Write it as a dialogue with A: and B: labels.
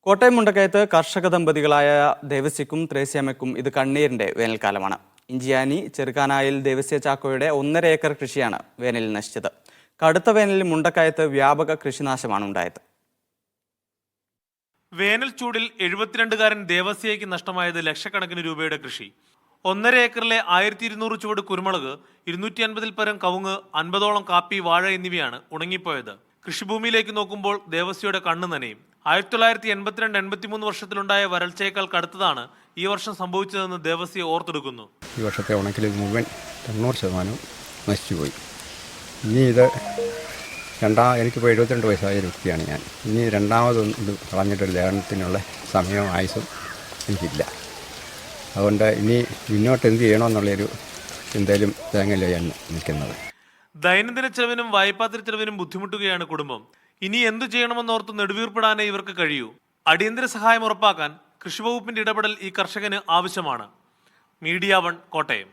A: കോട്ടയം മുണ്ടക്കയത്ത് കർഷക ദമ്പതികളായ ദേവസ്യക്കും ത്രേസ്യാമ്മയ്ക്കും ഇത് കണ്ണീരിന്റെ വേനൽക്കാലമാണ്. ഇഞ്ചിയാനി ചെറുക്കാനായിൽ ദേവസ്യ ചാക്കോയുടെ 1.5 ഏക്കർ കൃഷിയാണ് വേനലിൽ നശിച്ചത്. കടുത്ത വേനലിൽ മുണ്ടക്കയത്ത് വ്യാപക കൃഷിനാശമാണ് ഉണ്ടായത്.
B: വേനൽ ചൂടിൽ 72കാരൻ ദേവസ്യയ്ക്ക് നഷ്ടമായത് ലക്ഷക്കണക്കിന് രൂപയുടെ കൃഷി. 1.5 ഏക്കറിലെ 1200 ചുവട് കുരുമുളക്, 250-ൽ പരം കവുങ്ങ്, 50ഓളം കാപ്പി, വാഴ എന്നിവയാണ് ഉണങ്ങിപ്പോയത്. കൃഷിഭൂമിയിലേക്ക് നോക്കുമ്പോൾ ദേവസ്യയുടെ കണ്ണ് നനയും. 1982-83 വർഷത്തിലുണ്ടായ വരൾച്ചയേക്കാൾ കടുത്തതാണ് ഈ വർഷം സംഭവിച്ചതെന്ന് ദേവസ്യ ഓർത്തെടുക്കുന്നു.
C: ഈ വർഷത്തെ ഉണക്കിൽ മുഴുവൻ 90% നശിച്ചുപോയി. ഇനി ഇത് എനിക്കിപ്പോൾ 72 വയസ്സായ ഒരു വ്യക്തിയാണ് ഞാൻ. ഇനി രണ്ടാമതൊന്നും കളഞ്ഞിട്ടൊരു ലേഖനത്തിനുള്ള സമയവും ആയുസും എനിക്കില്ല. അതുകൊണ്ട് ഇനി മുന്നോട്ട് എന്ത് ചെയ്യണമെന്നുള്ളൊരു ചിന്തയിലും തേങ്ങയിലാണ് നിൽക്കുന്നത്.
B: ദൈനംദിന ചെലവിനും വായ്പാതിരി ചെലവിനും ബുദ്ധിമുട്ടുകയാണ് കുടുംബം. ഇനി എന്തു ചെയ്യണമെന്നോർത്ത് നെടുവീർപ്പിടാനേ ഇവർക്ക് കഴിയൂ. അടിയന്തര സഹായം ഉറപ്പാക്കാൻ കൃഷിവകുപ്പിന്റെ ഇടപെടൽ ഈ കർഷകന് ആവശ്യമാണ്. മീഡിയ 1 കോട്ടയം.